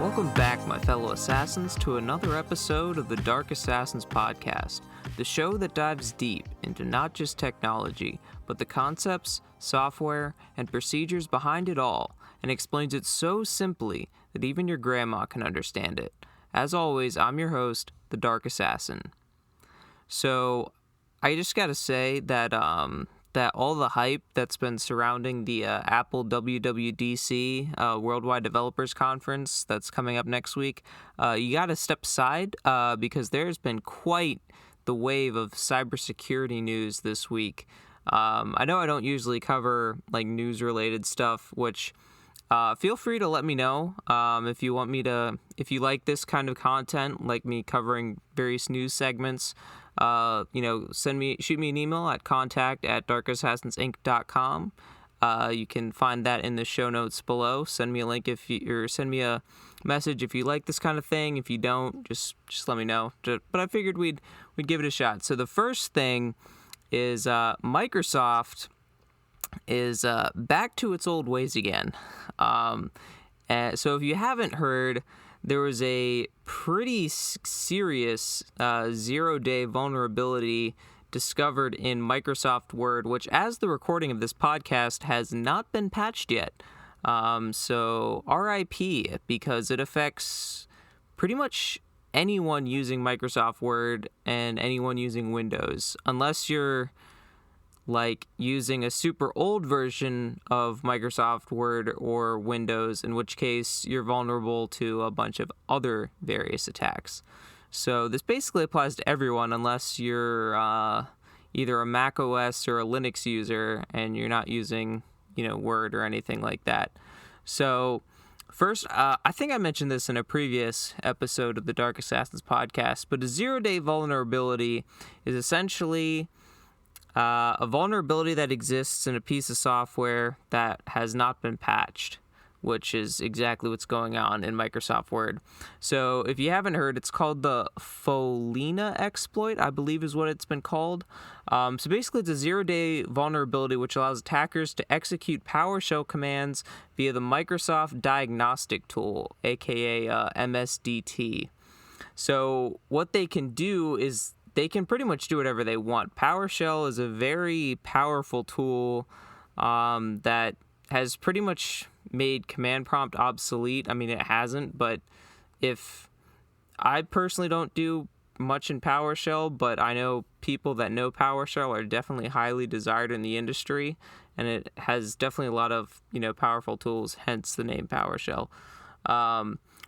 Welcome back, my fellow assassins, to another episode of the Dark Assassins podcast, the show that dives deep into not just technology, but the concepts, software, and procedures behind it all, and explains it so simply that even your grandma can understand it. As always, I'm your host, the Dark Assassin. So, I just gotta say that all the hype that's been surrounding the Apple WWDC Worldwide Developers Conference that's coming up next week, you got to step aside because there's been quite the wave of cybersecurity news this week. I know I don't usually cover like news-related stuff, which feel free to let me know if you want me to, if you like this kind of content, like me covering various news segments. Shoot me an email at contact@darkassassinsInc.com. You can find that in the show notes below. Send me a link or send me a message if you like this kind of thing. If you don't, just let me know. But I figured we'd give it a shot. So the first thing is Microsoft is back to its old ways again. So if you haven't heard, there was a pretty serious zero-day vulnerability discovered in Microsoft Word, which, as the recording of this podcast, has not been patched yet. So RIP, because it affects pretty much anyone using Microsoft Word and anyone using Windows, unless you're like using a super old version of Microsoft Word or Windows, in which case you're vulnerable to a bunch of other various attacks. So this basically applies to everyone unless you're either a Mac OS or a Linux user and you're not using, Word or anything like that. So first, I think I mentioned this in a previous episode of the Dark Assassins podcast, but a zero-day vulnerability is essentially a vulnerability that exists in a piece of software that has not been patched, which is exactly what's going on in Microsoft Word. So if you haven't heard, it's called the Follina exploit, I believe is what it's been called. So basically, it's a zero-day vulnerability which allows attackers to execute PowerShell commands via the Microsoft Diagnostic Tool, aka MSDT. So what they can do is they can pretty much do whatever they want. PowerShell is a very powerful tool that has pretty much made command prompt obsolete. I mean, it hasn't, but if I personally don't do much in PowerShell, but I know people that know PowerShell are definitely highly desired in the industry, and it has definitely a lot of, powerful tools, hence the name PowerShell.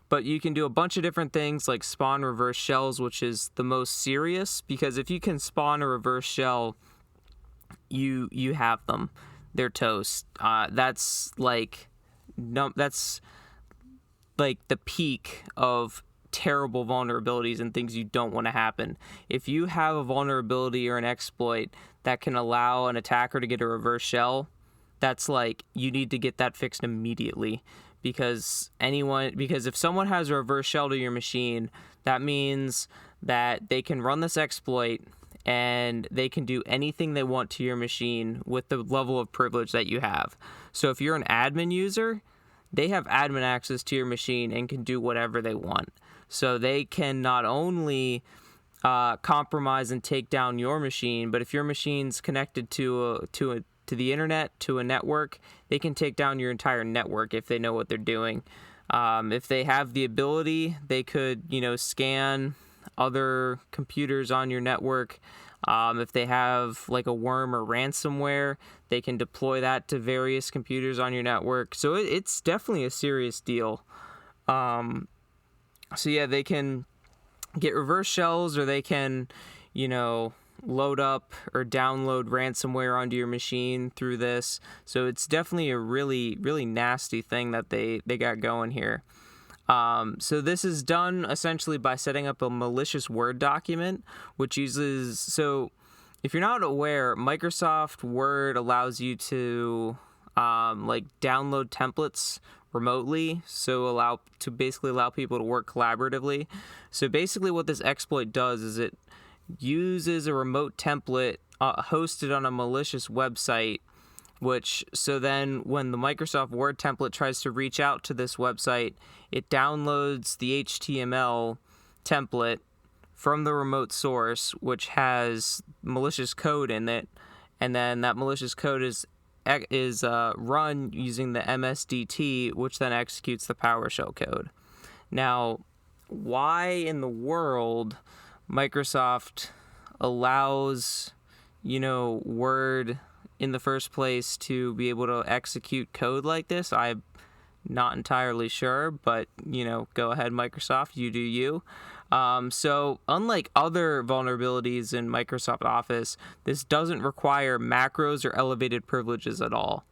But you can do a bunch of different things like spawn reverse shells, which is the most serious, because if you can spawn a reverse shell, you have them. They're toast. That's like the peak of terrible vulnerabilities and things you don't want to happen. If you have a vulnerability or an exploit that can allow an attacker to get a reverse shell, that's like, you need to get that fixed immediately. Because if someone has a reverse shell to your machine, that means that they can run this exploit and they can do anything they want to your machine with the level of privilege that you have. So if you're an admin user, they have admin access to your machine and can do whatever they want. So they can not only compromise and take down your machine, but if your machine's connected to the internet, to a network, they can take down your entire network if they know what they're doing. If they have the ability, they could, scan other computers on your network. If they have like a worm or ransomware, they can deploy that to various computers on your network. So it's definitely a serious deal. They can get reverse shells, or they can, load up or download ransomware onto your machine through this. So it's definitely a really, really nasty thing that they got going here. So this is done essentially by setting up a malicious Word document, which uses, so if you're not aware, Microsoft Word allows you to download templates remotely, so basically allow people to work collaboratively. So basically what this exploit does is it uses a remote template hosted on a malicious website So then when the Microsoft Word template tries to reach out to this website, it downloads the HTML template from the remote source, which has malicious code in it, and then that malicious code is run using the MSDT, which then executes the PowerShell code. Now, why in the world Microsoft allows, Word in the first place to be able to execute code like this, I'm not entirely sure, but, go ahead, Microsoft, you do you. So unlike other vulnerabilities in Microsoft Office, this doesn't require macros or elevated privileges at all.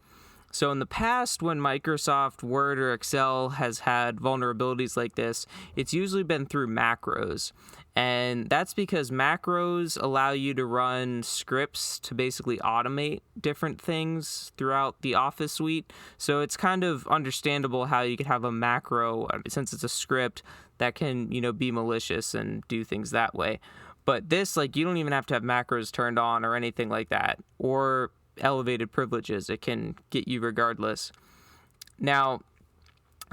So in the past, when Microsoft Word or Excel has had vulnerabilities like this, it's usually been through macros. And that's because macros allow you to run scripts to basically automate different things throughout the Office suite. So it's kind of understandable how you could have a macro, since it's a script, that can, be malicious and do things that way. But this, you don't even have to have macros turned on or anything like that, or elevated privileges. It can get you regardless. Now,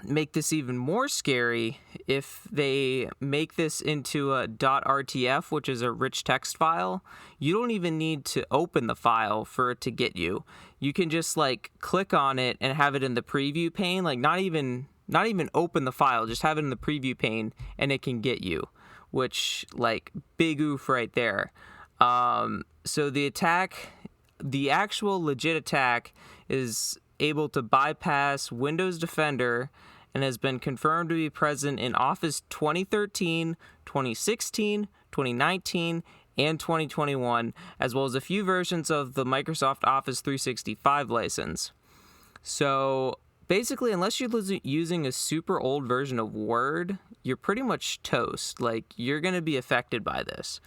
make this even more scary, if they make this into a .rtf, which is a rich text file, you don't even need to open the file for it to get you. You can just click on it and have it in the preview pane, not even open the file, just have it in the preview pane and it can get you, which big oof right there. So the actual legit attack is able to bypass Windows Defender and has been confirmed to be present in Office 2013, 2016, 2019, and 2021, as well as a few versions of the Microsoft Office 365 license. So basically, unless you're using a super old version of Word, you're pretty much toast. You're going to be affected by this.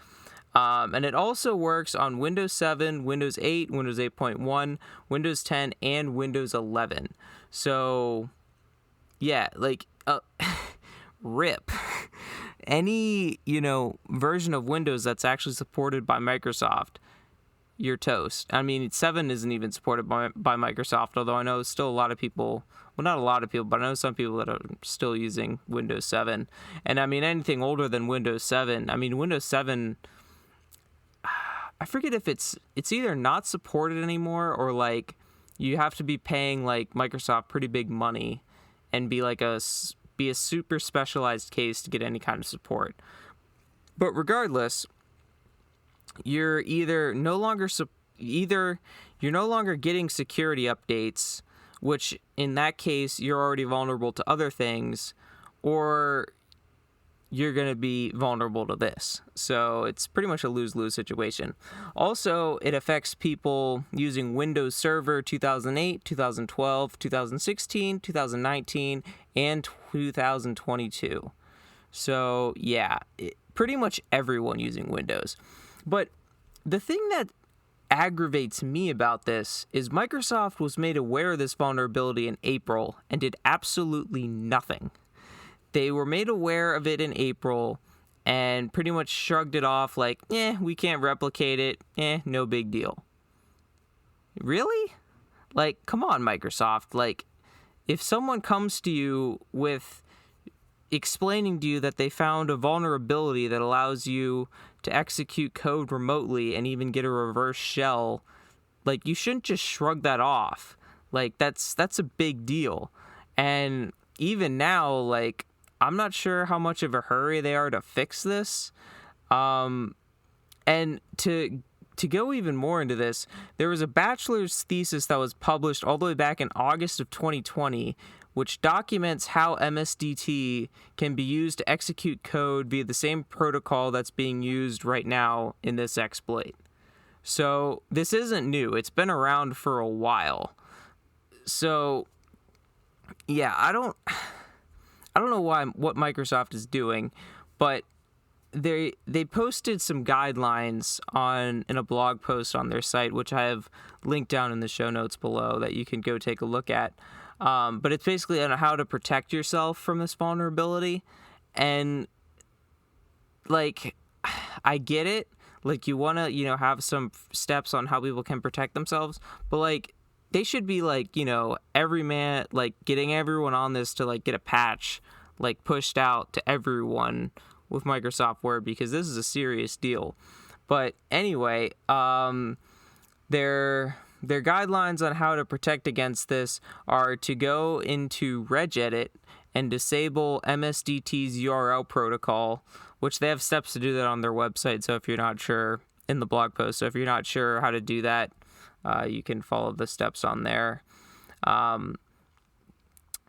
And it also works on Windows 7, Windows 8, Windows 8.1, Windows 10, and Windows 11. So, yeah, RIP. Any, version of Windows that's actually supported by Microsoft, you're toast. I mean, 7 isn't even supported by Microsoft, although I know still a lot of people, well, not a lot of people, but I know some people that are still using Windows 7. And I mean, anything older than Windows 7, Windows 7, I forget if it's either not supported anymore or you have to be paying Microsoft pretty big money and be a super specialized case to get any kind of support. But regardless, you're either no longer getting security updates, which in that case you're already vulnerable to other things, or you're going to be vulnerable to this. So it's pretty much a lose-lose situation. Also, it affects people using Windows Server 2008, 2012, 2016, 2019, and 2022. So yeah, pretty much everyone using Windows. But the thing that aggravates me about this is Microsoft was made aware of this vulnerability in April and did absolutely nothing. They were made aware of it in April and pretty much shrugged it off we can't replicate it. No big deal. Really? Come on, Microsoft. If someone comes to you with explaining to you that they found a vulnerability that allows you to execute code remotely and even get a reverse shell, you shouldn't just shrug that off. That's a big deal. And even now, I'm not sure how much of a hurry they are to fix this. And to go even more into this, there was a bachelor's thesis that was published all the way back in August of 2020, which documents how MSDT can be used to execute code via the same protocol that's being used right now in this exploit. So this isn't new. It's been around for a while. So yeah, I don't know what Microsoft is doing, but they posted some guidelines in a blog post on their site, which I have linked down in the show notes below that you can go take a look at. But it's basically on how to protect yourself from this vulnerability. And I get it. You want to, have some steps on how people can protect themselves, but they should be like, like getting everyone on this to like get a patch like pushed out to everyone with Microsoft Word, because this is a serious deal. But anyway, their guidelines on how to protect against this are to go into regedit and disable MSDT's URL protocol, which they have steps to do that on their website. So if you're not sure, in the blog post, so if you're not sure how to do that, you can follow the steps on there.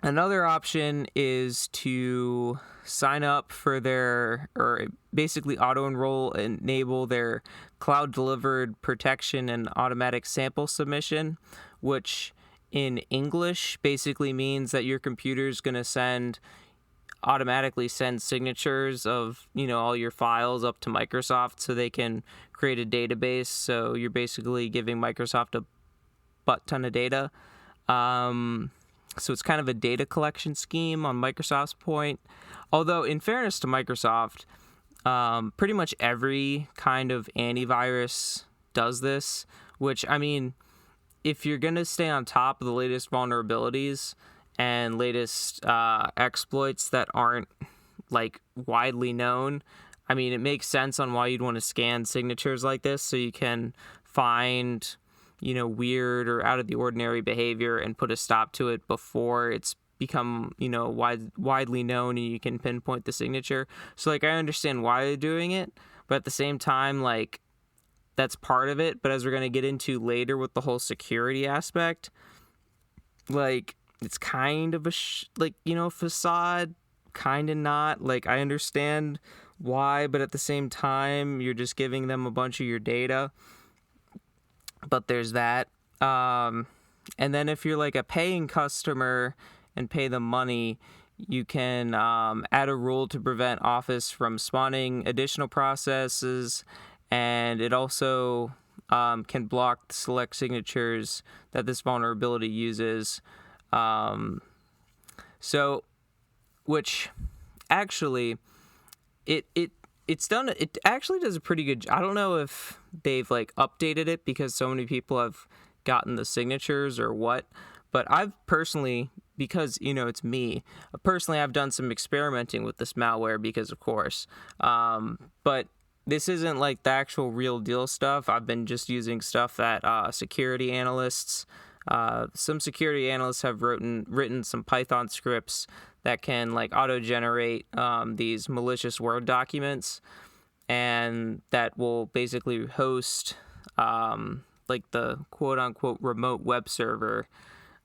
Another option is to sign up for or basically auto-enroll, enable their cloud-delivered protection and automatic sample submission, which in English basically means that your computer is going to automatically send signatures of, all your files up to Microsoft so they can create a database. So you're basically giving Microsoft a butt ton of data. So it's kind of a data collection scheme on Microsoft's point. Although, in fairness to Microsoft, pretty much every kind of antivirus does this, which, I mean, if you're going to stay on top of the latest vulnerabilities and latest exploits that aren't, like, widely known, I mean, it makes sense on why you'd want to scan signatures like this so you can find weird or out of the ordinary behavior and put a stop to it before it's become, widely known and you can pinpoint the signature. So, like, I understand why they're doing it, but at the same time, like, that's part of it. But as we're going to get into later with the whole security aspect, like, it's kind of a facade, kind of not. Like, I understand why, but at the same time, you're just giving them a bunch of your data. But there's that. And then if you're like a paying customer and pay them money, you can add a rule to prevent Office from spawning additional processes. And it also can block select signatures that this vulnerability uses. Which actually, it actually does a pretty good job. I don't know if they've like updated it because so many people have gotten the signatures or what, but I've personally, because it's me personally, I've done some experimenting with this malware because of course, but this isn't like the actual real deal stuff. I've been just using stuff that security analysts, some security analysts have written some Python scripts that can like auto-generate these malicious Word documents, and that will basically host like the quote-unquote remote web server,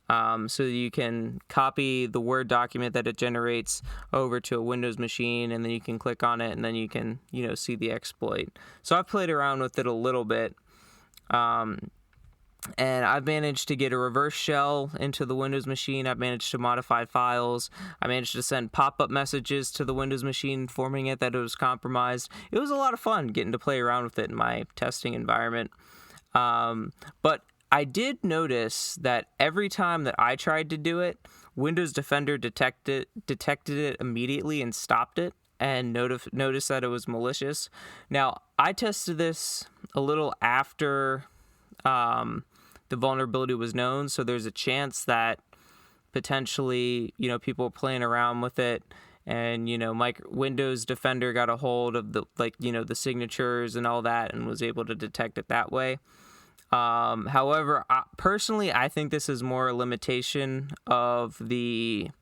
so that you can copy the Word document that it generates over to a Windows machine, and then you can click on it, and then you can see the exploit. So I've played around with it a little bit. And I've managed to get a reverse shell into the Windows machine. I've managed to modify files. I managed to send pop-up messages to the Windows machine informing it that it was compromised. It was a lot of fun getting to play around with it in my testing environment. But I did notice that every time that I tried to do it, Windows Defender detected it immediately and stopped it and noticed that it was malicious. Now, I tested this a little after the vulnerability was known, so there's a chance that potentially, people were playing around with it, and Windows Defender got a hold of the signatures and all that, and was able to detect it that way. However, personally, I think this is more a limitation of the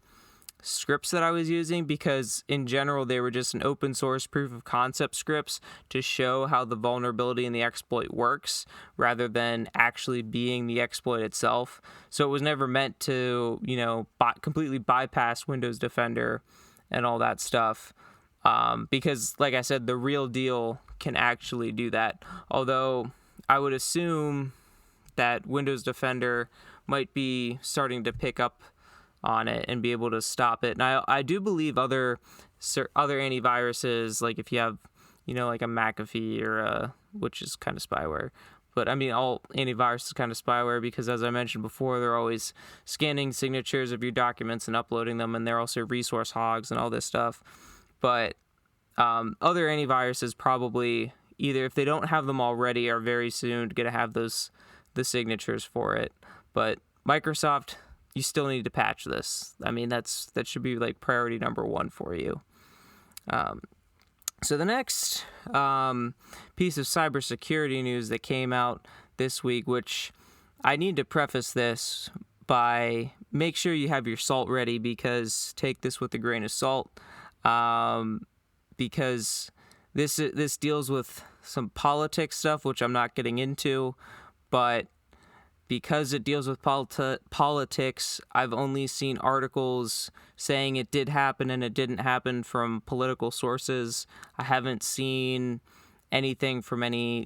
scripts that I was using, because in general they were just an open source proof of concept scripts to show how the vulnerability in the exploit works rather than actually being the exploit itself. So it was never meant to completely bypass Windows Defender and all that stuff, because like I said, the real deal can actually do that. Although I would assume that Windows Defender might be starting to pick up on it and be able to stop it. And I do believe other antiviruses, like if you have, like a McAfee which is kind of spyware. But I mean, all antivirus is kind of spyware because, as I mentioned before, they're always scanning signatures of your documents and uploading them, and they're also resource hogs and all this stuff. But other antiviruses probably, either if they don't have them already, are very soon going to have the signatures for it. But Microsoft, you still need to patch this. I mean, that should be like priority number one for you. So the next piece of cybersecurity news that came out this week, which I need to preface this by make sure you have your salt ready, because take this with a grain of salt, because this deals with some politics stuff, which I'm not getting into, but because it deals with politics, I've only seen articles saying it did happen and it didn't happen from political sources. I haven't seen anything from any,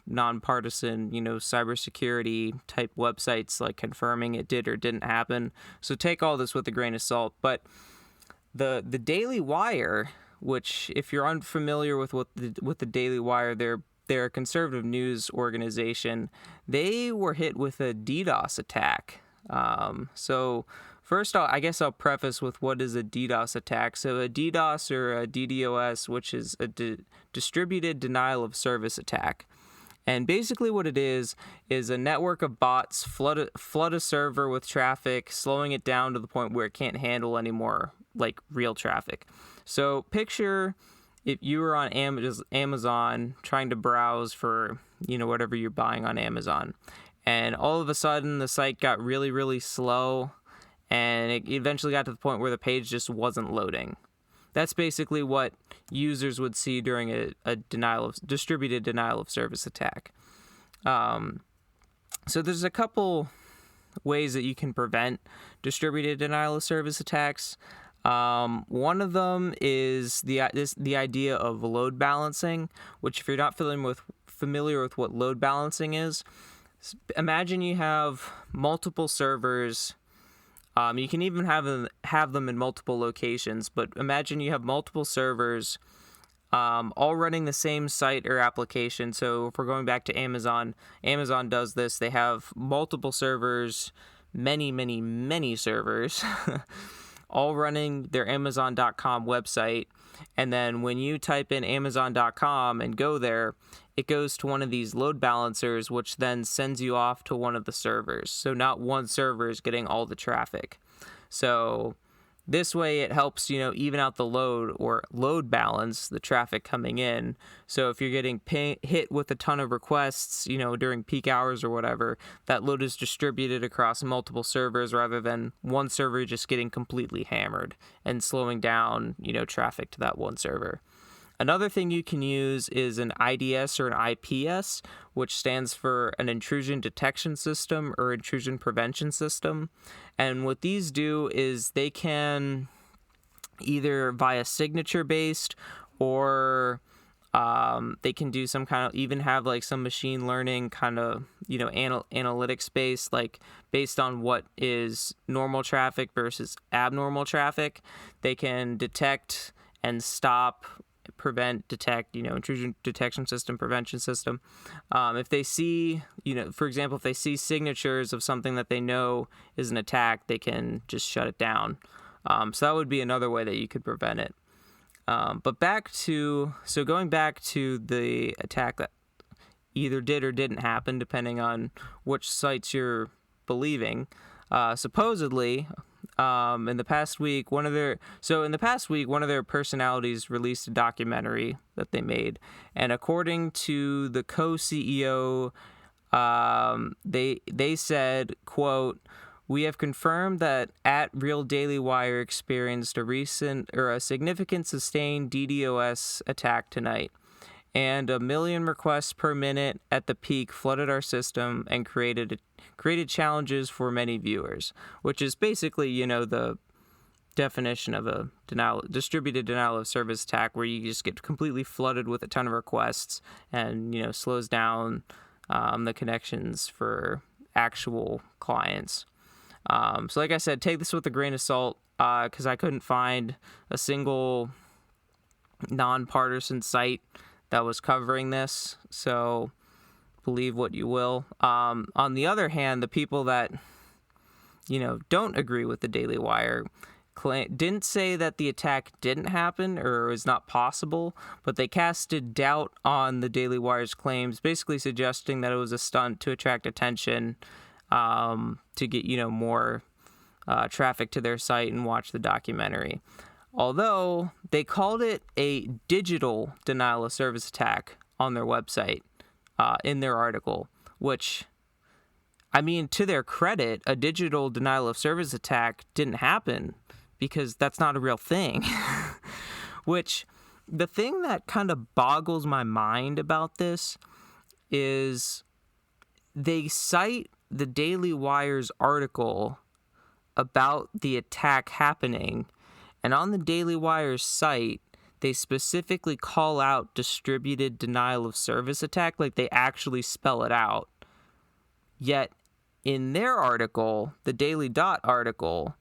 nonpartisan, cybersecurity type websites like confirming it did or didn't happen. So take all this with a grain of salt. But the Daily Wire, which if you're unfamiliar with the Daily Wire, they're a conservative news organization. They were hit with a DDoS attack. So first, I guess I'll preface with what is a DDoS attack. So a DDoS or a DDoS, which is a distributed denial of service attack. And basically what it is a network of bots flood a server with traffic, slowing it down to the point where it can't handle any more like real traffic. So picture if you were on Amazon trying to browse for, whatever you're buying on Amazon, and all of a sudden the site got really, really slow, and it eventually got to the point where the page just wasn't loading. That's basically what users would see during a distributed denial of service attack. So there's a couple ways that you can prevent distributed denial of service attacks. One of them is the idea of load balancing, which if you're not familiar with what load balancing is, imagine you have multiple servers. You can even have them in multiple locations, but imagine you have multiple servers all running the same site or application. So if we're going back to Amazon does this. They have multiple servers, many, many, many servers, all running their Amazon.com website. And then when you type in Amazon.com and go there, it goes to one of these load balancers, which then sends you off to one of the servers. So not one server is getting all the traffic. So this way it helps, even out the load balance the traffic coming in. So if you're getting hit with a ton of requests, during peak hours or whatever, that load is distributed across multiple servers rather than one server just getting completely hammered and slowing down, traffic to that one server. Another thing you can use is an IDS or an IPS, which stands for an intrusion detection system or intrusion prevention system. And what these do is they can either via signature based or they can do some kind of, even have like some machine learning kind of, analytics based, like based on what is normal traffic versus abnormal traffic. They can detect and stop, detect, intrusion detection system, prevention system. If they see, for example, if they see signatures of something that they know is an attack, they can just shut it down. So that would be another way that you could prevent it. But going back to the attack that either did or didn't happen, depending on which sites you're believing. Supposedly, in the past week, one of their personalities released a documentary that they made, and according to the co-CEO, they said, quote, "We have confirmed that @Real Daily Wire experienced a significant sustained DDoS attack tonight, and 1 million requests per minute at the peak flooded our system and created challenges for many viewers," which is basically, the definition of a distributed denial of service attack, where you just get completely flooded with a ton of requests and, slows down the connections for actual clients. So like I said, take this with a grain of salt, because I couldn't find a single nonpartisan site that was covering this, so believe what you will. On the other hand, the people that, don't agree with the Daily Wire didn't say that the attack didn't happen or is not possible, but they casted doubt on the Daily Wire's claims, basically suggesting that it was a stunt to attract attention, to get, more traffic to their site and watch the documentary. Although they called it a digital denial of service attack on their website in their article, which, I mean, to their credit, a digital denial of service attack didn't happen because that's not a real thing. Which, the thing that kind of boggles my mind about this is they cite the Daily Wire's article about the attack happening, and on the Daily Wire's site, they specifically call out distributed denial of service attack, like they actually spell it out. Yet, in their article, the Daily Dot article,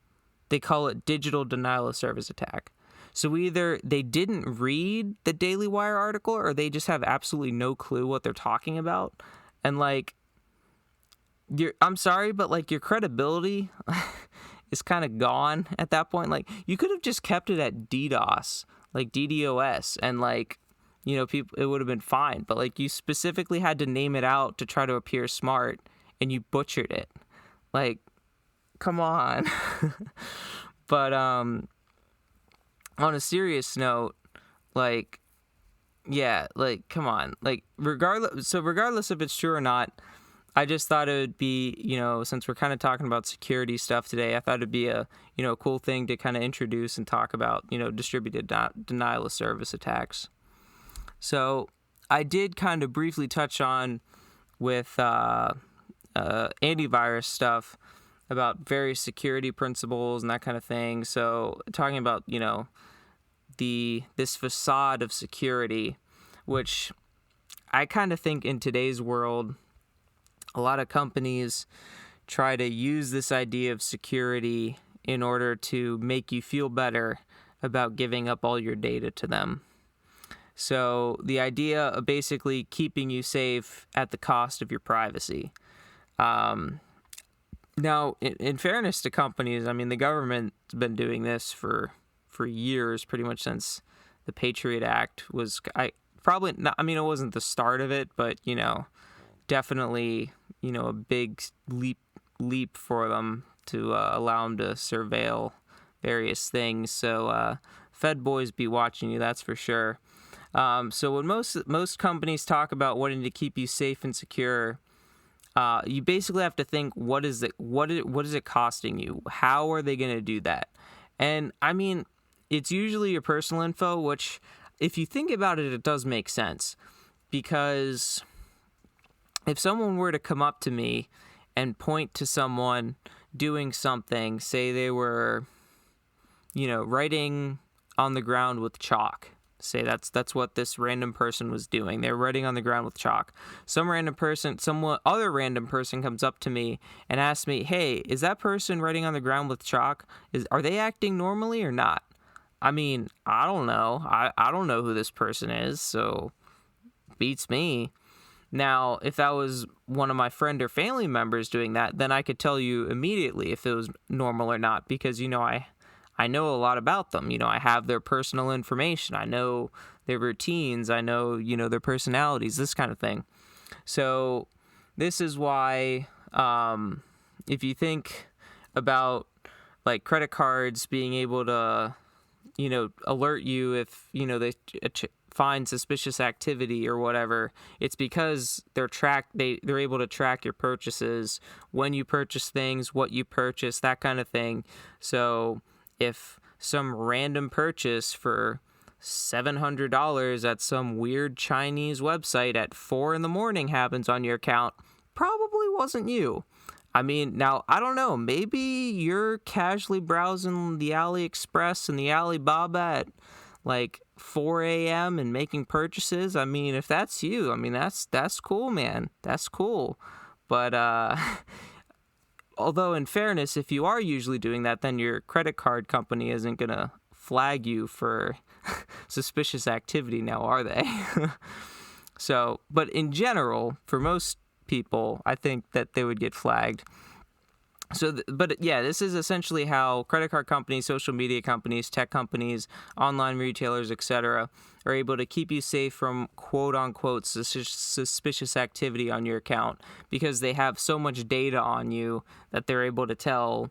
they call it digital denial of service attack. So either they didn't read the Daily Wire article or they just have absolutely no clue what they're talking about. And like, I'm sorry, but like your credibility is kind of gone at that point. Like, you could have just kept it at DDoS, like DDoS, and like, people, it would have been fine. But like, you specifically had to name it out to try to appear smart, and you butchered it. Like, come on. But on a serious note, like, yeah, like, come on. Like, regardless if it's true or not, I just thought it would be, since we're kind of talking about security stuff today, I thought it'd be a, cool thing to kind of introduce and talk about, distributed denial of service attacks. So I did kind of briefly touch on with antivirus stuff about various security principles and that kind of thing. So talking about, this facade of security, which I kind of think in today's world, a lot of companies try to use this idea of security in order to make you feel better about giving up all your data to them. So the idea of basically keeping you safe at the cost of your privacy. Now, in fairness to companies, I mean, the government's been doing this for years, pretty much since the Patriot Act was, it wasn't the start of it, but, definitely, a big leap for them to allow them to surveil various things. So Fed boys be watching you, that's for sure. So when most companies talk about wanting to keep you safe and secure, you basically have to think, what is it costing you? How are they going to do that? And I mean, it's usually your personal info, which, if you think about it, it does make sense. Because if someone were to come up to me and point to someone doing something, say they were, writing on the ground with chalk. Say that's what this random person was doing. They're writing on the ground with chalk. Some other random person comes up to me and asks me, "Hey, is that person writing on the ground with chalk? Are they acting normally or not?" I mean, I don't know. I don't know who this person is, so beats me. Now, if that was one of my friend or family members doing that, then I could tell you immediately if it was normal or not, because I know a lot about them. I have their personal information. I know their routines. I know, their personalities, this kind of thing. So this is why, if you think about like credit cards being able to, alert you if, they find suspicious activity or whatever, it's because they're able to track your purchases, when you purchase things, what you purchase, that kind of thing. So if some random purchase for $700 at some weird Chinese website at 4 a.m. happens on your account, probably wasn't you. I mean, now, I don't know, maybe you're casually browsing the AliExpress and the Alibaba at like 4 a.m. and making purchases. I mean, if that's you, I mean, that's cool, man. That's cool. But although, in fairness, if you are usually doing that, then your credit card company isn't going to flag you for suspicious activity now, are they? So, but in general, for most people, I think that they would get flagged. But yeah, this is essentially how credit card companies, social media companies, tech companies, online retailers, etc., are able to keep you safe from quote unquote suspicious activity on your account, because they have so much data on you that they're able to tell,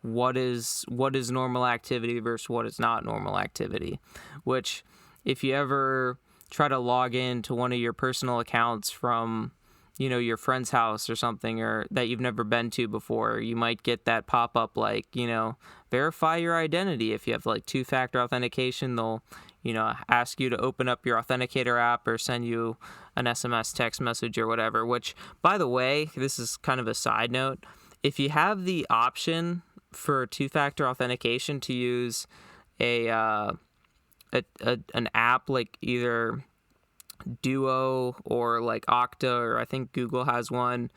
what is normal activity versus what is not normal activity. Which, if you ever try to log into one of your personal accounts from your friend's house or something, or that you've never been to before, you might get that pop-up like, verify your identity. If you have like two-factor authentication, they'll, ask you to open up your authenticator app or send you an SMS text message or whatever, which, by the way, this is kind of a side note. If you have the option for two-factor authentication to use an app like either Duo or like Okta, or I think Google has one,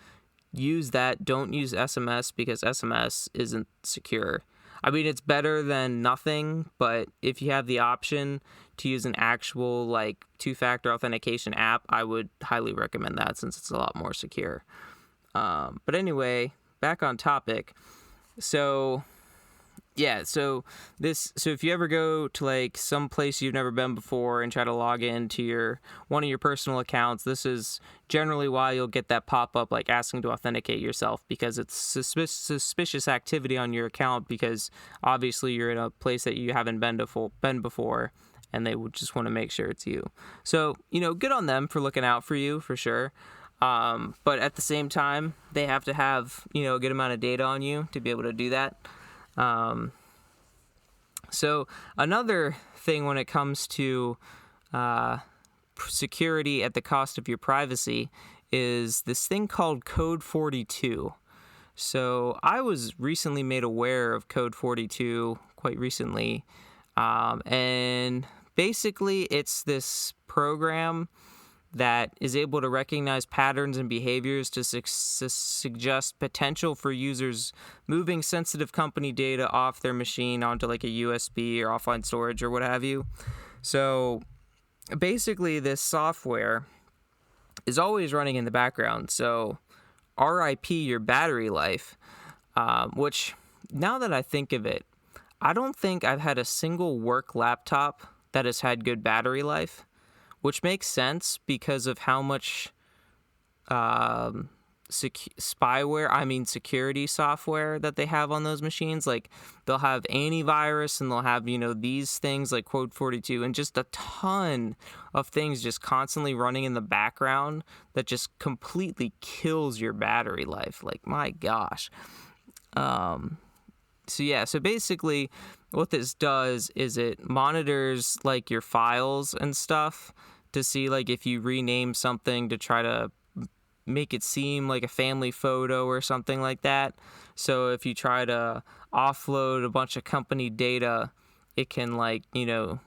use that. Don't use SMS, because SMS isn't secure. I mean, it's better than nothing, but if you have the option to use an actual like two-factor authentication app, I would highly recommend that, since it's a lot more secure. But anyway, back on topic. So if you ever go to like some place you've never been before and try to log into one of your personal accounts, this is generally why you'll get that pop-up like asking to authenticate yourself, because it's suspicious activity on your account, because obviously you're in a place that you haven't been before, and they would just want to make sure it's you. So, good on them for looking out for you, for sure. But at the same time, they have to have, a good amount of data on you to be able to do that. So another thing when it comes to security at the cost of your privacy is this thing called Code 42. So I was recently made aware of Code 42 quite recently, and basically it's this program that is able to recognize patterns and behaviors to suggest potential for users moving sensitive company data off their machine onto like a USB or offline storage or what have you. So basically this software is always running in the background. So RIP your battery life, which, now that I think of it, I don't think I've had a single work laptop that has had good battery life. Which makes sense because of how much security software that they have on those machines. Like, they'll have antivirus, and they'll have, these things like Code 42, and just a ton of things just constantly running in the background that just completely kills your battery life. Like, my gosh. So basically what this does is it monitors like your files and stuff to see like if you rename something to try to make it seem like a family photo or something like that. So if you try to offload a bunch of company data, it can like,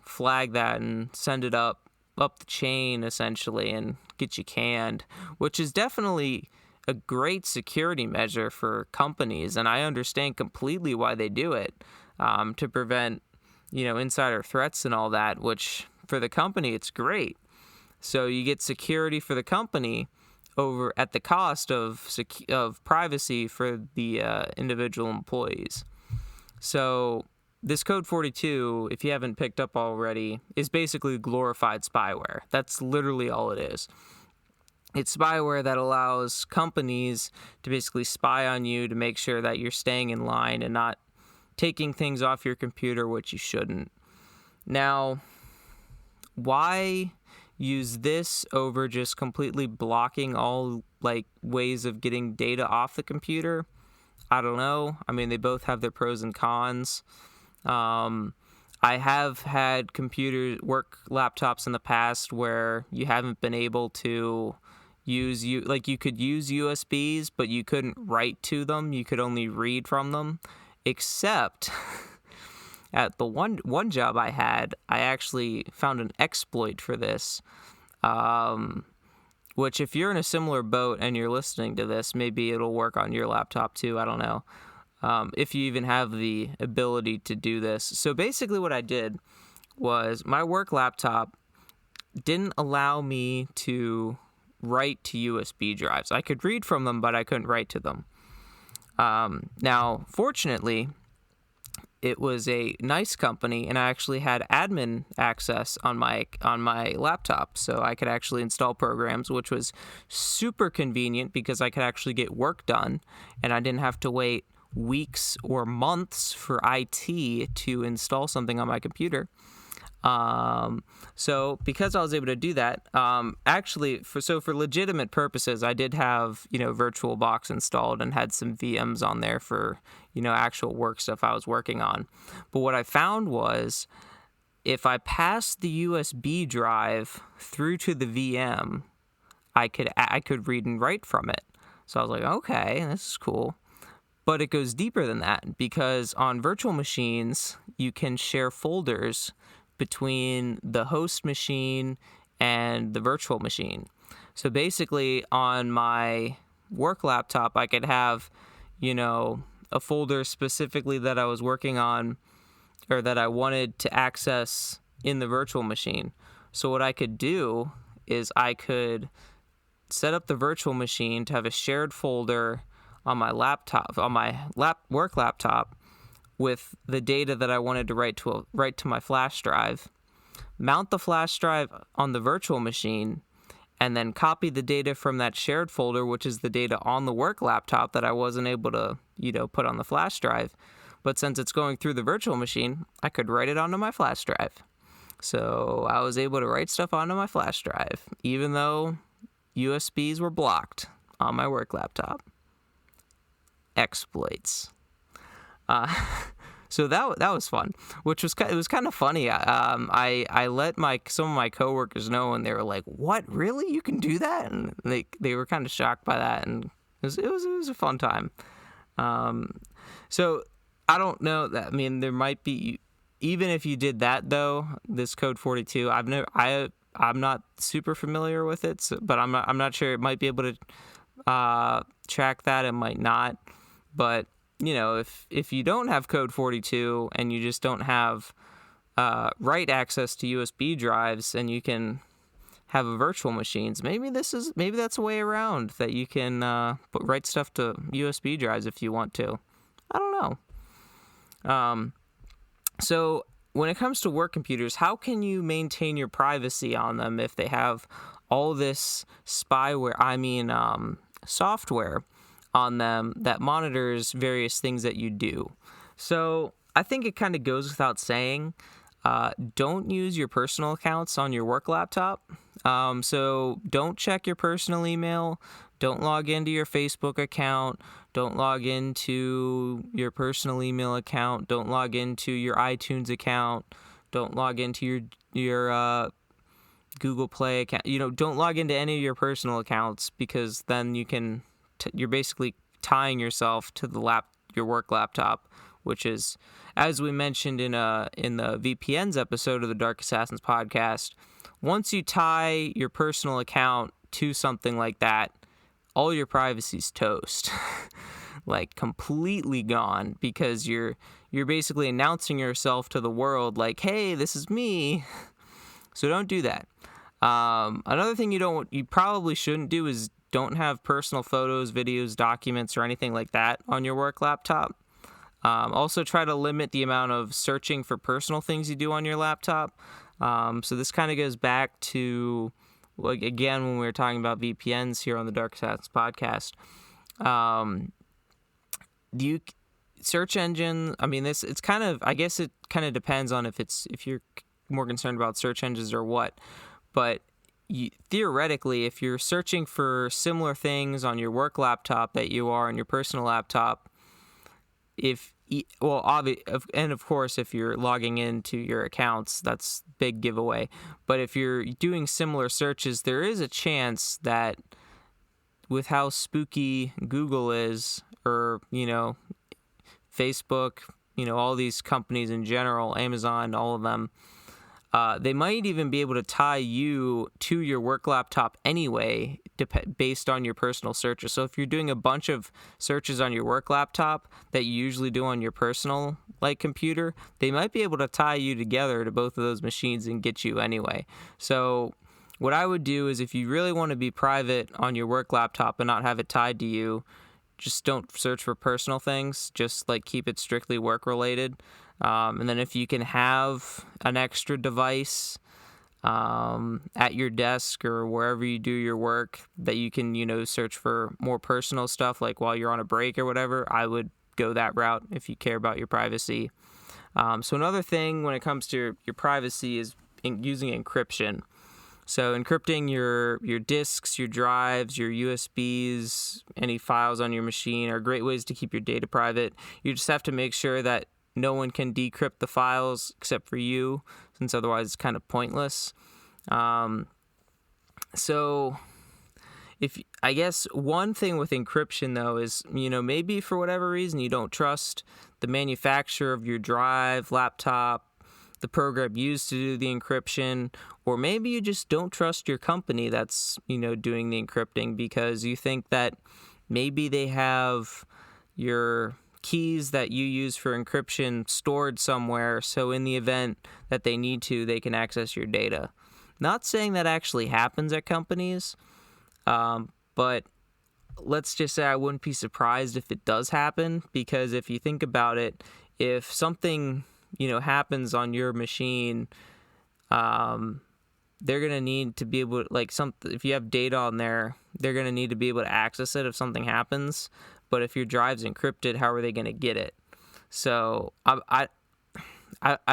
flag that and send it up the chain essentially and get you canned, which is definitely a great security measure for companies, and I understand completely why they do it, to prevent, insider threats and all that, which for the company, it's great. So you get security for the company over at the cost of privacy for the individual employees. So this Code 42, if you haven't picked up already, is basically glorified spyware. That's literally all it is. It's spyware that allows companies to basically spy on you to make sure that you're staying in line and not taking things off your computer, which you shouldn't. Now, why use this over just completely blocking all like ways of getting data off the computer? I don't know. I mean, they both have their pros and cons. I have had work laptops in the past where you haven't been able to you could use USBs, but you couldn't write to them. You could only read from them, except at the one job I had, I actually found an exploit for this, which if you're in a similar boat and you're listening to this, maybe it'll work on your laptop too. I don't know. If you even have the ability to do this. So basically what I did was my work laptop didn't allow me to write to USB drives. I could read from them, but I couldn't write to them. Now, fortunately, it was a nice company, and I actually had admin access on my laptop, so I could actually install programs, which was super convenient because I could actually get work done, and I didn't have to wait weeks or months for IT to install something on my computer. So because I was able to do that, actually for legitimate purposes, I did have, VirtualBox installed and had some VMs on there for, actual work stuff I was working on. But what I found was if I passed the USB drive through to the VM, I could read and write from it. So I was like, okay, this is cool. But it goes deeper than that, because on virtual machines, you can share folders between the host machine and the virtual machine. So basically, on my work laptop, I could have, a folder specifically that I was working on or that I wanted to access in the virtual machine. So what I could do is I could set up the virtual machine to have a shared folder on my laptop, on my work laptop, with the data that I wanted to write to my flash drive, mount the flash drive on the virtual machine, and then copy the data from that shared folder, which is the data on the work laptop that I wasn't able to, put on the flash drive. But since it's going through the virtual machine, I could write it onto my flash drive. So I was able to write stuff onto my flash drive, even though USBs were blocked on my work laptop. Exploits. So that was fun, which was kind of funny. I let some of my coworkers know, and they were like, "What? Really? You can do that?" And they were kind of shocked by that, and it was a fun time. So I don't know that. I mean, there might be, even if you did that though, this code 42. I'm not super familiar with it, but I'm not sure. It might be able to track that. It might not, but if you don't have code 42 and you just don't have write access to USB drives, and you can have a virtual machines, maybe that's a way around that you can write stuff to USB drives if you want to. I don't know. So when it comes to work computers, how can you maintain your privacy on them if they have all this spyware, software on them that monitors various things that you do? So I think it kind of goes without saying, don't use your personal accounts on your work laptop. So don't check your personal email. Don't log into your Facebook account. Don't log into your personal email account. Don't log into your iTunes account. Don't log into your Google Play account. Don't log into any of your personal accounts, because then you're basically tying yourself to your work laptop, which is, as we mentioned in the VPNs episode of the Dark Assassins podcast, once you tie your personal account to something like that, all your privacy's toast. Like, completely gone, because you're basically announcing yourself to the world like, hey, this is me. So don't do that. Another thing you probably shouldn't do is don't have personal photos, videos, documents, or anything like that on your work laptop. Also, try to limit the amount of searching for personal things you do on your laptop. So this kind of goes back to, again, when we were talking about VPNs here on the Dark Assassins podcast. Search engine, I guess it kind of depends on if you're more concerned about search engines or what. But theoretically, if you're searching for similar things on your work laptop that you are on your personal laptop, and of course, if you're logging into your accounts, that's big giveaway. But if you're doing similar searches, there is a chance that, with how spooky Google is, or Facebook, all these companies in general, Amazon, all of them, they might even be able to tie you to your work laptop anyway, based on your personal searches. So if you're doing a bunch of searches on your work laptop that you usually do on your personal computer, they might be able to tie you together to both of those machines and get you anyway. So what I would do is, if you really want to be private on your work laptop and not have it tied to you, just don't search for personal things. Just like keep it strictly work related. And then if you can have an extra device at your desk or wherever you do your work that you can, search for more personal stuff, like while you're on a break or whatever, I would go that route if you care about your privacy. So another thing when it comes to your privacy is using encryption. So encrypting your disks, your drives, your USBs, any files on your machine are great ways to keep your data private. You just have to make sure that no one can decrypt the files except for you, since otherwise it's kind of pointless. So I guess one thing with encryption, though, is, maybe for whatever reason you don't trust the manufacturer of your drive, laptop, the program used to do the encryption, or maybe you just don't trust your company that's, doing the encrypting because you think that maybe they have your keys that you use for encryption stored somewhere, so in the event that they need to, they can access your data. Not saying that actually happens at companies, but let's just say I wouldn't be surprised if it does happen, because if you think about it, if something happens on your machine, they're going to need to be able to, if you have data on there, they're going to need to be able to access it if something happens. But if your drive's encrypted, how are they going to get it? So I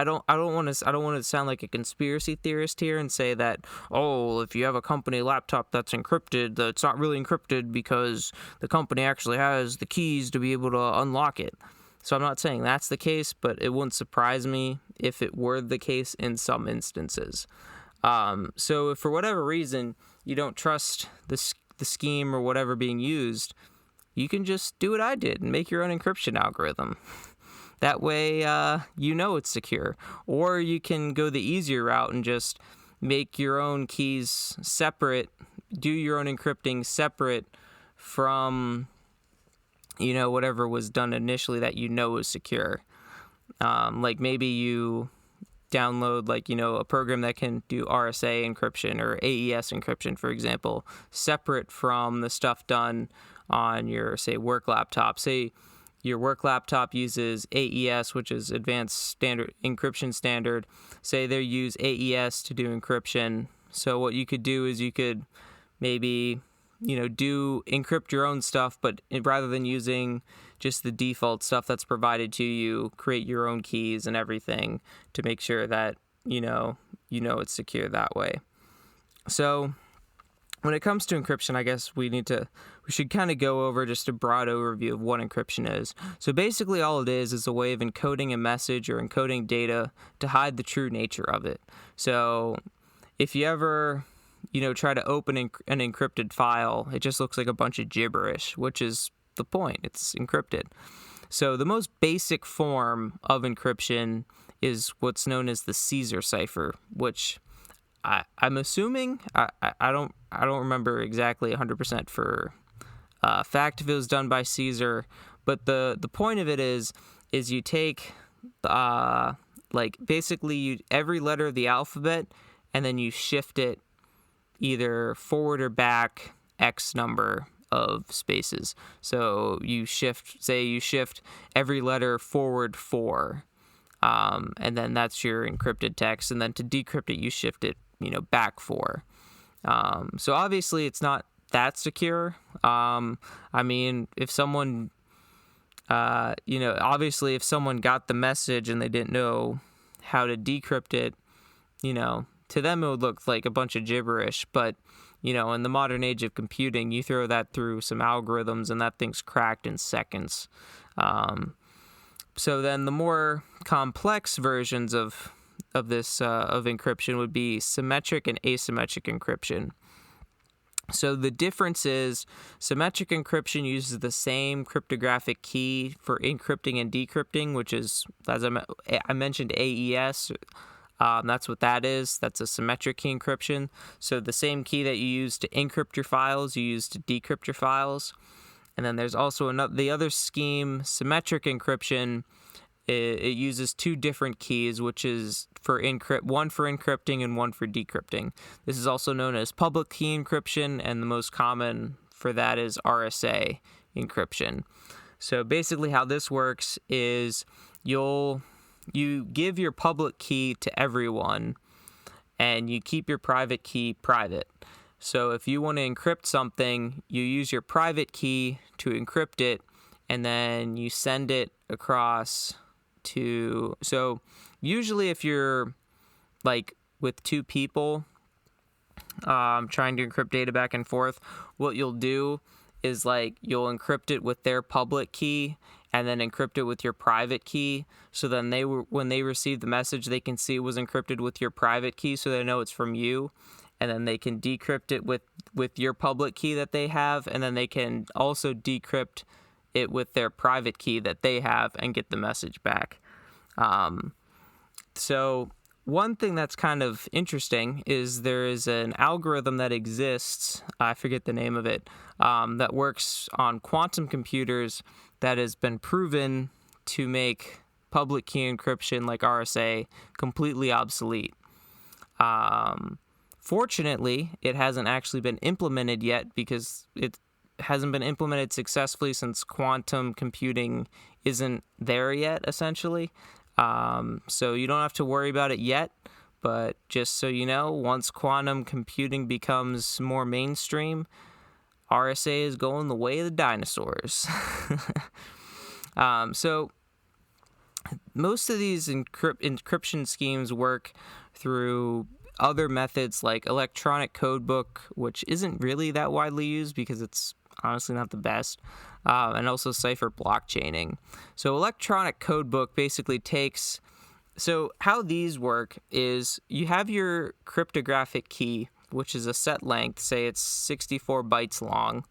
don't want to sound like a conspiracy theorist here and say that, if you have a company laptop that's encrypted, that's not really encrypted because the company actually has the keys to be able to unlock it. So I'm not saying that's the case, but it wouldn't surprise me if it were the case in some instances. So if for whatever reason you don't trust the scheme or whatever being used, you can just do what I did and make your own encryption algorithm. That way, it's secure. Or you can go the easier route and just make your own keys separate, do your own encrypting separate from, whatever was done initially that was secure. Like maybe you download a program that can do RSA encryption or AES encryption, for example, separate from the stuff done on your, say, work laptop. Say your work laptop uses AES, which is Advanced Standard Encryption Standard. Say they use AES to do encryption. So what you could do is you could maybe, encrypt your own stuff, but rather than using just the default stuff that's provided to you, create your own keys and everything to make sure that, it's secure that way. So when it comes to encryption, I guess we should kind of go over just a broad overview of what encryption is. So basically all it is a way of encoding a message or encoding data to hide the true nature of it. So if you ever, try to open an encrypted file, it just looks like a bunch of gibberish, which is the point. It's encrypted. So the most basic form of encryption is what's known as the Caesar cipher, which I'm assuming, I don't remember exactly 100% for fact if it was done by Caesar, but the point of it is you take basically every letter of the alphabet and then you shift it either forward or back X number of spaces. So you shift every letter forward 4, and then that's your encrypted text, and then to decrypt it you shift it back 4. So obviously it's not that secure. If someone, obviously if someone got the message and they didn't know how to decrypt it, to them it would look like a bunch of gibberish. But, in the modern age of computing, you throw that through some algorithms and that thing's cracked in seconds. So then the more complex versions of this of encryption would be symmetric and asymmetric encryption. So the difference is symmetric encryption uses the same cryptographic key for encrypting and decrypting, which is, as I mentioned, AES. That's what that is. That's a symmetric key encryption. So the same key that you use to encrypt your files, you use to decrypt your files. And then there's also the other scheme, symmetric encryption. It uses 2 different keys, which is one for encrypting and one for decrypting. This is also known as public key encryption, and the most common for that is RSA encryption. So basically how this works is you give your public key to everyone and you keep your private key private. So if you want to encrypt something, you use your private key to encrypt it, and then you send it across to... So usually if you're like with two people trying to encrypt data back and forth, what you'll do is like you'll encrypt it with their public key and then encrypt it with your private key. So then when they receive the message, they can see it was encrypted with your private key, so they know it's from you. And then they can decrypt it with your public key that they have, and then they can also decrypt it with their private key that they have and get the message back. So one thing that's kind of interesting is there is an algorithm that exists, I forget the name of it, that works on quantum computers that has been proven to make public key encryption like RSA completely obsolete. Fortunately, it hasn't actually been implemented yet because it hasn't been implemented successfully since quantum computing isn't there yet, essentially. So you don't have to worry about it yet, but just so you know, once quantum computing becomes more mainstream, RSA is going the way of the dinosaurs. So most of these encryption schemes work through other methods like electronic codebook, which isn't really that widely used because it's honestly not the best, and also cipher blockchaining. So electronic codebook basically takes... So how these work is you have your cryptographic key, which is a set length, say it's 64 bytes long.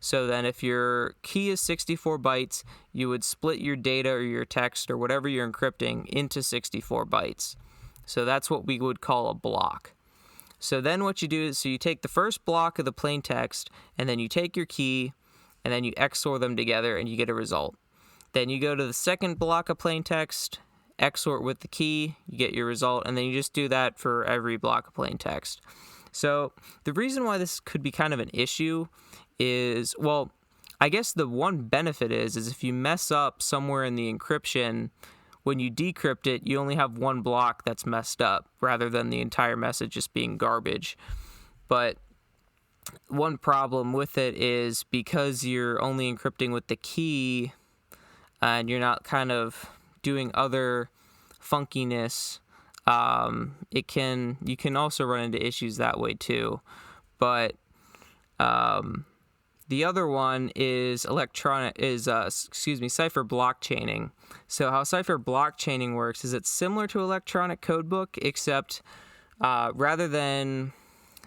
So then if your key is 64 bytes, you would split your data or your text or whatever you're encrypting into 64 bytes. So that's what we would call a block. So then what you do is, so you take the first block of the plain text, and then you take your key, and then you XOR them together, and you get a result. Then you go to the second block of plain text, XOR it with the key, you get your result, and then you just do that for every block of plain text. So the reason why this could be kind of an issue is, well, I guess the one benefit is if you mess up somewhere in the encryption, when you decrypt it, you only have one block that's messed up rather than the entire message just being garbage. But one problem with it is because you're only encrypting with the key and you're not kind of doing other funkiness, you can also run into issues that way too. But the other one is cipher blockchaining. So how cipher blockchaining works is it's similar to electronic codebook, except rather than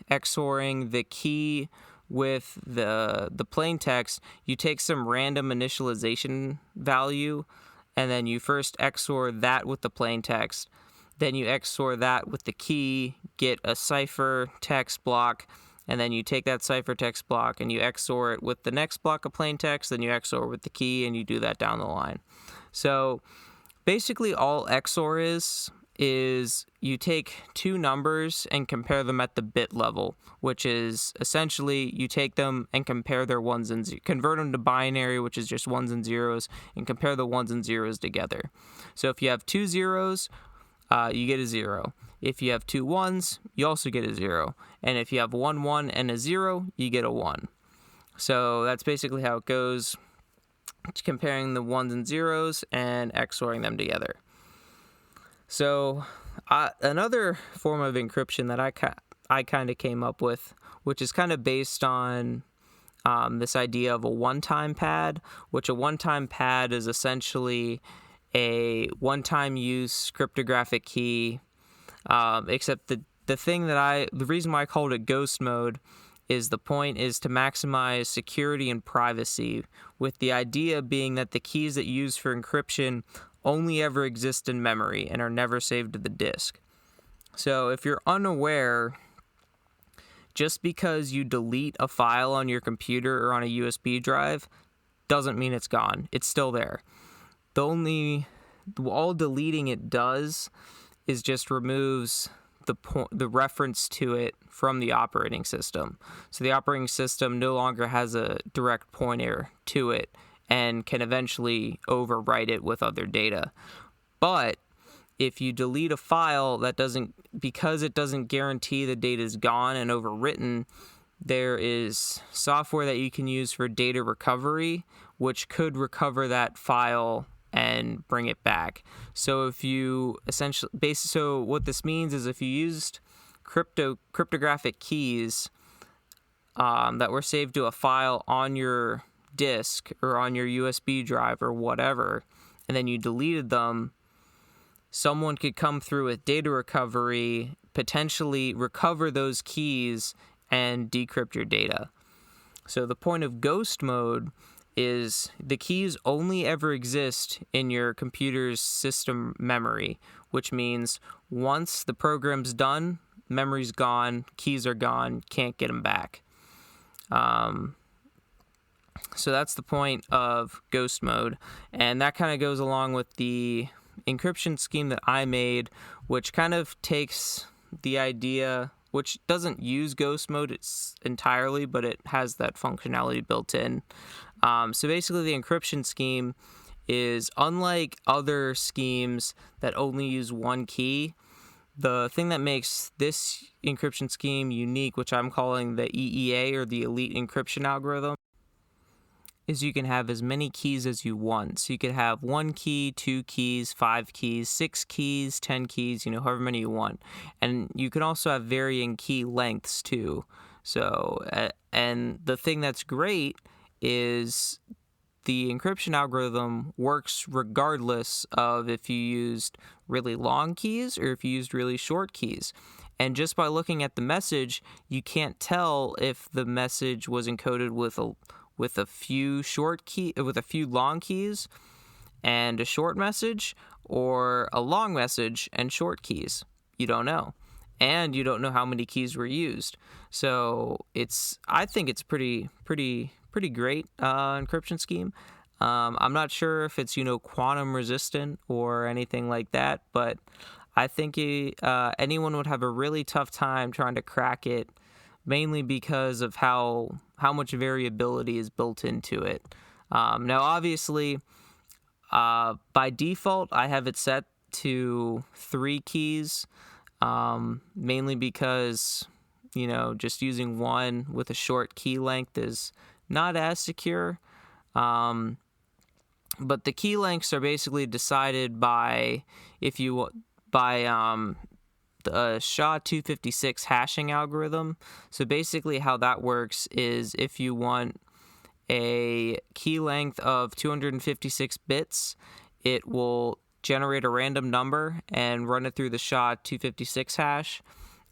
XORing the key with the plain text, you take some random initialization value, and then you first XOR that with the plain text. Then you XOR that with the key, get a cipher text block, and then you take that cipher text block and you XOR it with the next block of plain text, then you XOR with the key, and you do that down the line. So basically all XOR is you take two numbers and compare them at the bit level, which is essentially you take them and compare their ones and zeros, convert them to binary, which is just ones and zeros, and compare the ones and zeros together. So if you have two zeros, you get a 0. If you have two ones, you also get a 0. And if you have 1, 1, and a 0, you get a 1. So that's basically how it goes, comparing the ones and zeros and XORing them together. So another form of encryption that I kind of came up with, which is kind of based on this idea of a one-time pad, which a one-time pad is essentially a one-time use cryptographic key, except the reason why I called it ghost mode is the point is to maximize security and privacy, with the idea being that the keys that you use for encryption only ever exist in memory and are never saved to the disk. So if you're unaware, just because you delete a file on your computer or on a USB drive doesn't mean it's gone. It's still there. All deleting it does is just removes the reference to it from the operating system. So the operating system no longer has a direct pointer to it and can eventually overwrite it with other data. But if you delete a file because it doesn't guarantee the data is gone and overwritten, there is software that you can use for data recovery, which could recover that file and bring it back. So if you so what this means is if you used cryptographic keys that were saved to a file on your disk or on your USB drive or whatever, and then you deleted them, someone could come through with data recovery, potentially recover those keys and decrypt your data. So the point of ghost mode is the keys only ever exist in your computer's system memory, which means once the program's done, memory's gone, keys are gone, can't get them back. So that's the point of ghost mode, and that kind of goes along with the encryption scheme that I made, which kind of takes the idea, which doesn't use ghost mode entirely, but it has that functionality built in. So basically the encryption scheme is, unlike other schemes that only use one key, the thing that makes this encryption scheme unique, which I'm calling the EEA, or the Elite Encryption Algorithm, is you can have as many keys as you want. So you could have 1 key, 2 keys, 5 keys, 6 keys, 10 keys, however many you want. And you can also have varying key lengths too. So, and the thing that's great is the encryption algorithm works regardless of if you used really long keys or if you used really short keys. And just by looking at the message, you can't tell if the message was encoded with a few long keys and a short message, or a long message and short keys. You don't know. And you don't know how many keys were used. So I think it's pretty great encryption scheme. I'm not sure if it's quantum resistant or anything like that, but I think anyone would have a really tough time trying to crack it, mainly because of how much variability is built into it. Now, obviously, by default, I have it set to 3 keys, mainly because, just using one with a short key length is not as secure. But the key lengths are basically decided by the SHA-256 hashing algorithm. So basically how that works is if you want a key length of 256 bits, it will generate a random number and run it through the SHA-256 hash.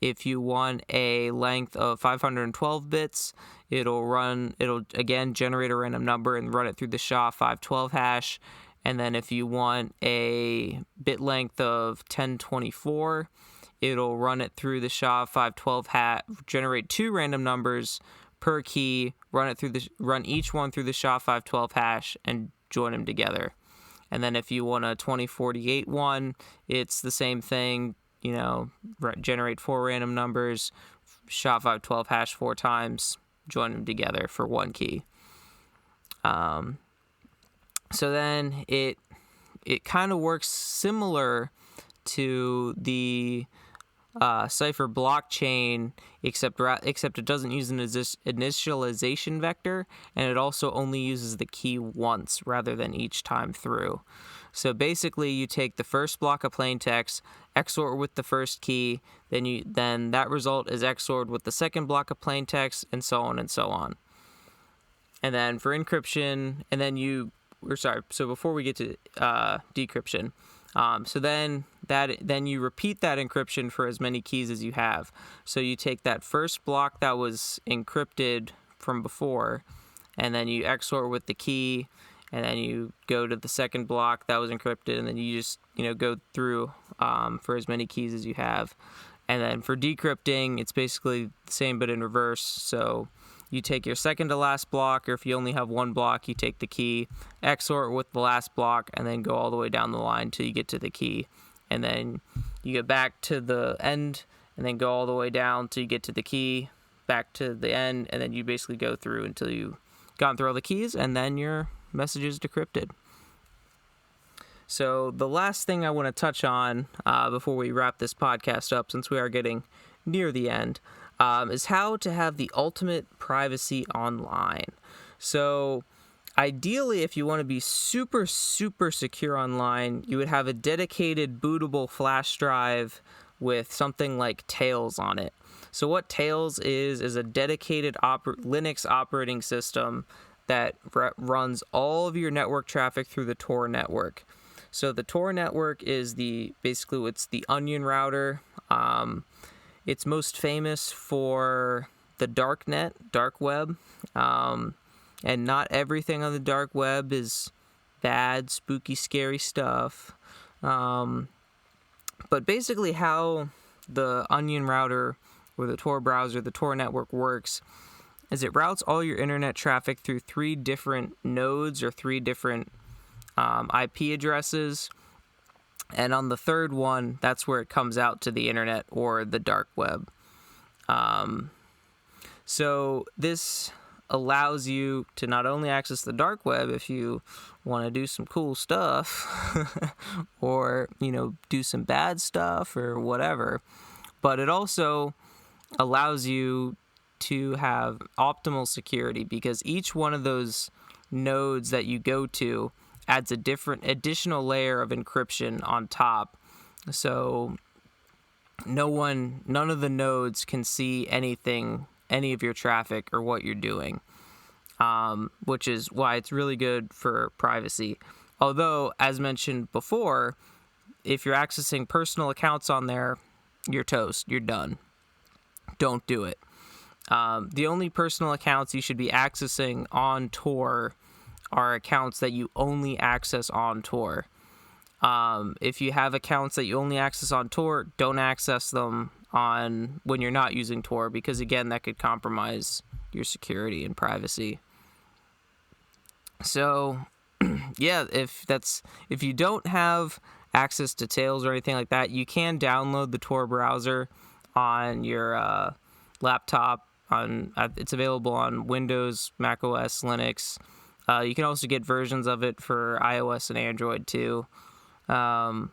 If you want a length of 512 bits, it'll again generate a random number and run it through the SHA-512 hash. And then if you want a bit length of 1024, it'll run it through the SHA-512 hash, generate 2 random numbers per key, run each one through the SHA-512 hash, and join them together. And then if you want a 2048 one, it's the same thing. Generate 4 random numbers, SHA-512 hash 4 times, join them together for 1 key. So then it kind of works similar to the Cypher blockchain, except it doesn't use an initialization vector, and it also only uses the key once rather than each time through. So basically, you take the first block of plain text, XOR with the first key, then that result is XORed with the second block of plain text, and so on and so on. And then for encryption, so before we get to decryption, so then you repeat that encryption for as many keys as you have. So you take that first block that was encrypted from before, and then you XOR with the key, and then you go to the second block that was encrypted, and then you just go through for as many keys as you have. And then for decrypting, it's basically the same but in reverse. So you take your second to last block, or if you only have one block, you take the key, XOR it with the last block, and then go all the way down the line till you get to the key. And then you get back to the end, and then go all the way down till you get to the key, back to the end, and then you basically go through until you've gone through all the keys, and then your message is decrypted. So the last thing I want to touch on before we wrap this podcast up, since we are getting near the end, is how to have the ultimate privacy online. So ideally, if you want to be super, super secure online, you would have a dedicated bootable flash drive with something like Tails on it. So what Tails is a dedicated Linux operating system that runs all of your network traffic through the Tor network. So the Tor network is it's the onion router. It's most famous for the dark web. And not everything on the dark web is bad, spooky, scary stuff. But basically how the onion router or the Tor browser, the Tor network works is it routes all your internet traffic through 3 different nodes or 3 different IP addresses, and on the third one, that's where it comes out to the internet or the dark web. So this allows you to not only access the dark web if you want to do some cool stuff or, do some bad stuff or whatever, but it also allows you to have optimal security because each one of those nodes that you go to adds a different additional layer of encryption on top. So none of the nodes can see anything, any of your traffic or what you're doing, which is why it's really good for privacy. Although, as mentioned before, if you're accessing personal accounts on there, you're toast. You're done. Don't do it. The only personal accounts you should be accessing on Tor are accounts that you only access on Tor. If you have accounts that you only access on Tor, don't access them when you're not using Tor, because again, that could compromise your security and privacy. So, yeah, if you don't have access to Tails or anything like that, you can download the Tor browser on your laptop. It's available on Windows, Mac OS, Linux. You can also get versions of it for iOS and Android too. So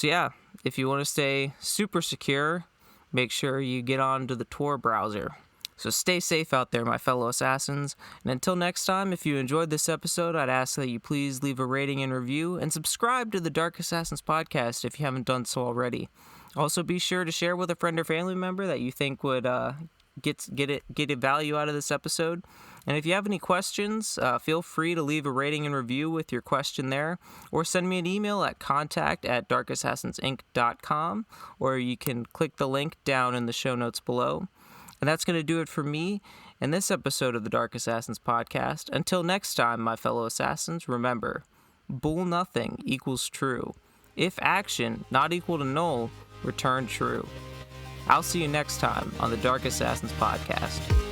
yeah, if you want to stay super secure, make sure you get onto the Tor browser. So stay safe out there, my fellow assassins. And until next time, if you enjoyed this episode, I'd ask that you please leave a rating and review and subscribe to the Dark Assassins podcast if you haven't done so already. Also, be sure to share with a friend or family member that you think would get a value out of this episode. And if you have any questions, feel free to leave a rating and review with your question there, or send me an email at contact@darkassassinsinc.com, or you can click the link down in the show notes below. And that's going to do it for me in this episode of the Dark Assassins podcast. Until next time, my fellow assassins, remember, bool nothing equals true. If action not equal to null, return true. I'll see you next time on the Dark Assassins podcast.